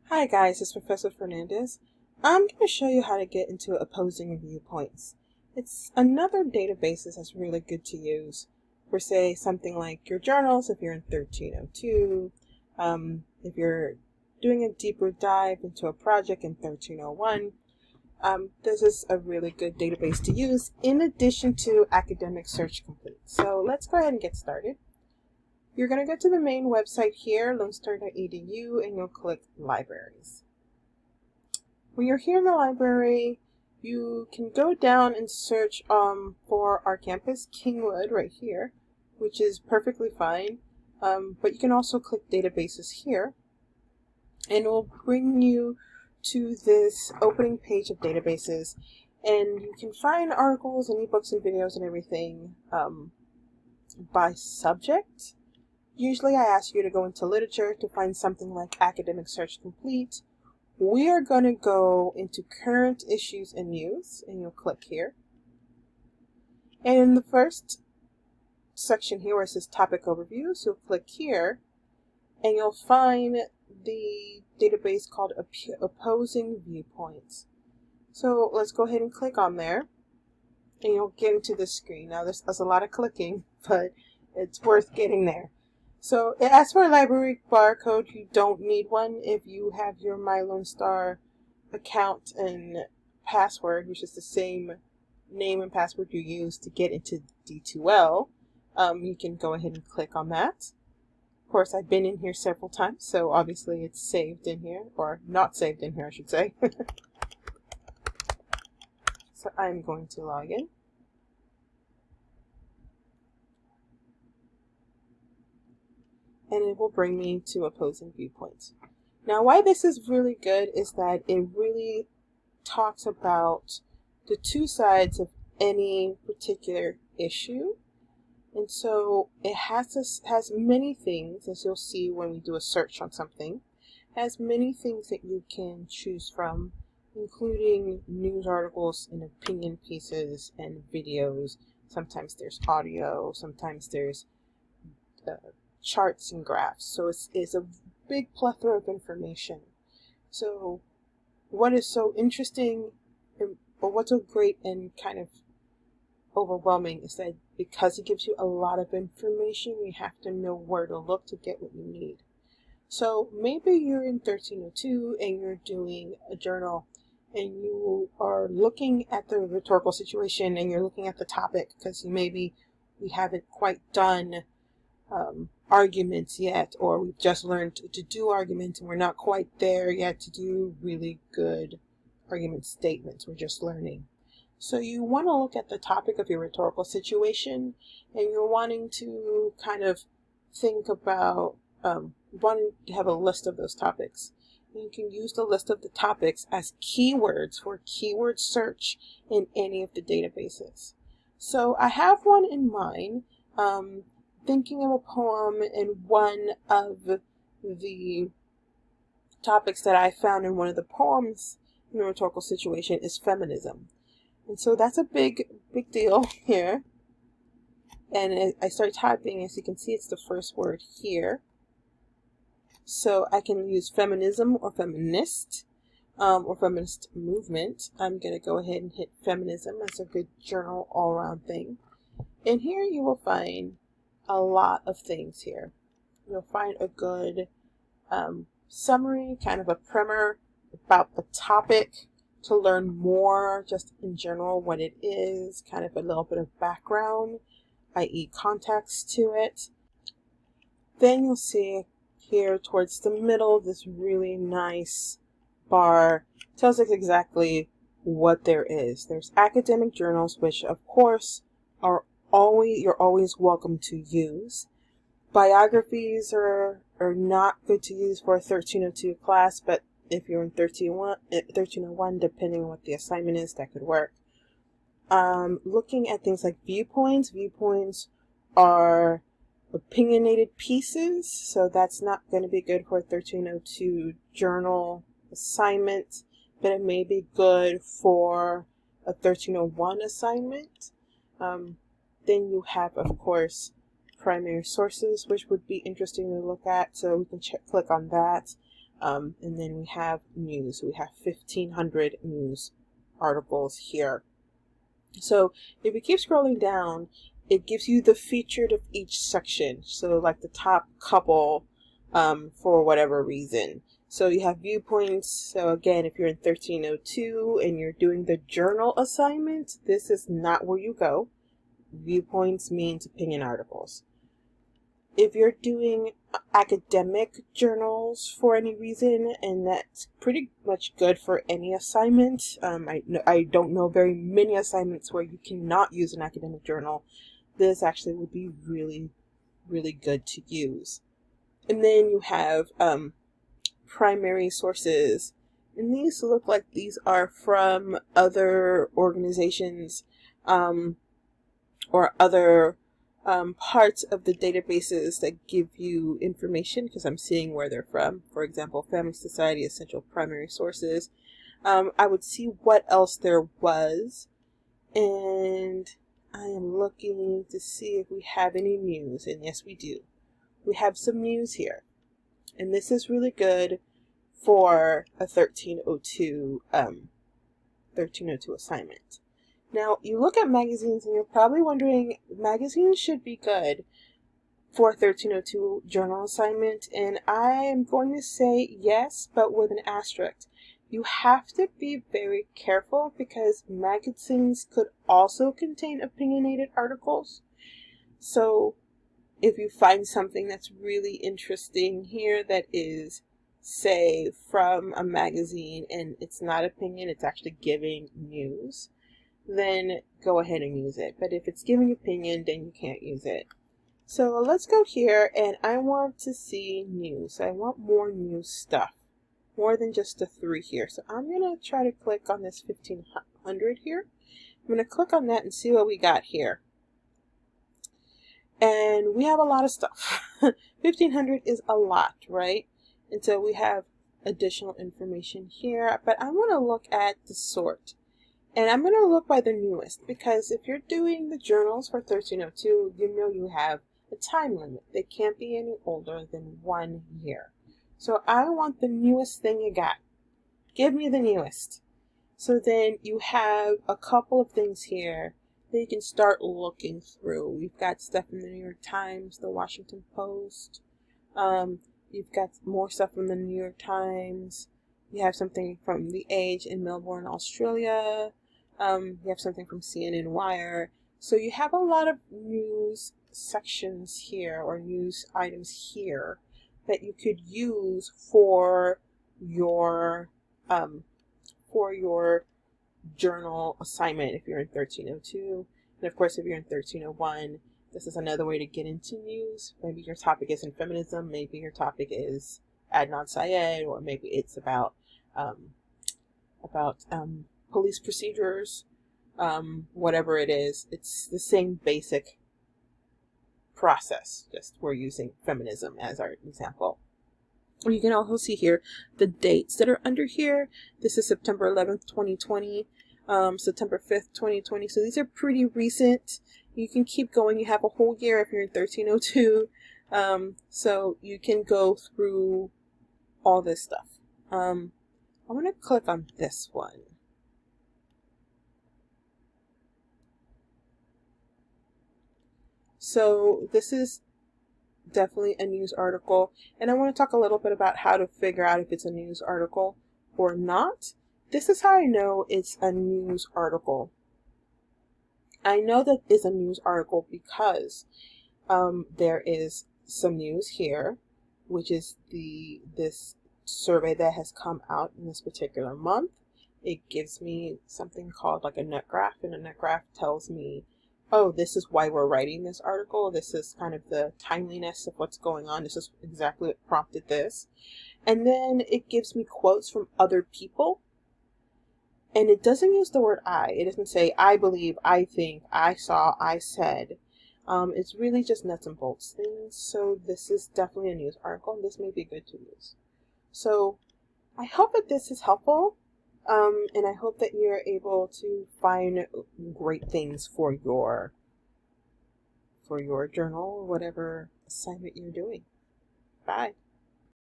Hi guys, it's Professor Fernandez. I'm going to show you how to get into Opposing Viewpoints. It's another database that's really good to use for, say, something like your journals if you're in 1302, if you're doing a deeper dive into a project in 1301. This is a really good database to use in addition to Academic Search Complete. So let's go ahead and get started. You're going to go to the main website here, lonestar.edu, and you'll click Libraries. When you're here in the library, you can go down and search for our campus, Kingwood, right here, which is perfectly fine. But you can also click Databases here, and it will bring you to this opening page of databases, and you can find articles and ebooks and videos and everything by subject. Usually I ask you to go into literature to find something like Academic Search Complete. We are going to go into current issues and news, and you'll click here. And in the first section here where it says Topic Overview, so you'll click here, and you'll find the database called Opposing Viewpoints. So let's go ahead and click on there, and you'll get into this screen. Now there's a lot of clicking, but it's worth getting there. So it asks for a library barcode. You don't need one if you have your My Lone Star account and password, which is the same name and password you use to get into D2L. You can go ahead and click on that. Of course, I've been in here several times, so obviously it's saved in here, or not saved in here, I should say. So I'm going to log in. And it will bring me to Opposing Viewpoints. Now, why this is really good is that it really talks about the two sides of any particular issue. And so it has many things, as you'll see when we do a search on something, has many things that you can choose from, including news articles and opinion pieces and videos. Sometimes there's audio, sometimes there's charts and graphs. So it's a big plethora of information. So what is so interesting, or what's so great and kind of overwhelming, is that because it gives you a lot of information, you have to know where to look to get what you need. So maybe you're in 1302 and you're doing a journal and you are looking at the rhetorical situation and you're looking at the topic because we haven't quite done arguments yet, or we've just learned to do arguments and we're not quite there yet to do really good argument statements. We're just learning. So you want to look at the topic of your rhetorical situation, and you're wanting to kind of think about wanting to have a list of those topics. And you can use the list of the topics as keywords for keyword search in any of the databases. So I have one in mind. Thinking of a poem, and one of the topics that I found in one of the poems in the rhetorical situation is feminism. And so that's a big deal here. And I start typing, as you can see, it's the first word here. So I can use feminism or feminist, or feminist movement. I'm going to go ahead and hit feminism. That's a good journal all-around thing. And here you will find a lot of things here. You'll find a good summary, kind of a primer about the topic to learn more just in general what it is, kind of a little bit of background, i.e. context to it. Then you'll see here towards the middle this really nice bar. Tells us exactly what there is. There's academic journals, which of course you're always welcome to use. Biographies are not good to use for a 1302 class, but if you're in 1301, depending on what the assignment is, that could work. Looking at things like viewpoints. Viewpoints are opinionated pieces, so that's not going to be good for a 1302 journal assignment, but it may be good for a 1301 assignment. Then you have, of course, primary sources, which would be interesting to look at, so we can click on that. And then we have news. We have 1,500 news articles here. So if you keep scrolling down, it gives you the featured of each section. So like the top couple for whatever reason. So you have viewpoints. So again, if you're in 1302 and you're doing the journal assignment, this is not where you go. Viewpoints means opinion articles. If you're doing academic journals for any reason, and that's pretty much good for any assignment. I don't know very many assignments where you cannot use an academic journal. This actually would be really, really good to use. And then you have primary sources. And these look like these are from other organizations or other parts of the databases that give you information, because I'm seeing where they're from. For example, Family Society Essential Primary Sources. I would see what else there was, and I am looking to see if we have any news, and yes we do. We have some news here, and this is really good for a 1302 assignment. Now, you look at magazines and you're probably wondering, magazines should be good for a 1302 journal assignment, and I am going to say yes, but with an asterisk. You have to be very careful because magazines could also contain opinionated articles. So if you find something that's really interesting here that is, say, from a magazine and it's not opinion, it's actually giving news, then go ahead and use it. But if it's giving opinion, then you can't use it. So let's go here, and I want to see news. I want more news stuff, more than just the 3 here. So I'm going to try to click on this 1,500 here. I'm going to click on that and see what we got here. And we have a lot of stuff. 1,500 is a lot, right? And so we have additional information here, but I'm going to look at the sort. And I'm going to look by the newest, because if you're doing the journals for 1302, you know you have a time limit. They can't be any older than 1 year. So I want the newest thing you got. Give me the newest. So then you have a couple of things here that you can start looking through. We've got stuff from the New York Times, the Washington Post. You've got more stuff from the New York Times. You have something from The Age in Melbourne, Australia. You have something from CNN Wire. So you have a lot of news sections here, or news items here, that you could use for your journal assignment if you're in 1302. And of course, if you're in 1301, this is another way to get into news. Maybe your topic isn't feminism, maybe your topic is Adnan Syed, or maybe it's about police procedures, whatever it is. It's the same basic process, just we're using feminism as our example. You can also see here the dates that are under here. This is September 11th, 2020, September 5th, 2020. So these are pretty recent. You can keep going. You have a whole year if you're in 1302. So you can go through all this stuff. I'm going to click on this one. So this is definitely a news article, and I want to talk a little bit about how to figure out if it's a news article or not. This is how I know it's a news article. I know that it's a news article because there is some news here, which is this survey that has come out in this particular month. It gives me something called like a nut graph, and a nut graph tells me, oh, this is why we're writing this article. This is kind of the timeliness of what's going on. This is exactly what prompted this. And then it gives me quotes from other people. And it doesn't use the word I. It doesn't say, I believe, I think, I saw, I said. It's really just nuts and bolts things. So this is definitely a news article, and this may be good to use. So I hope that this is helpful. And I hope that you're able to find great things for your journal or whatever assignment you're doing. Bye.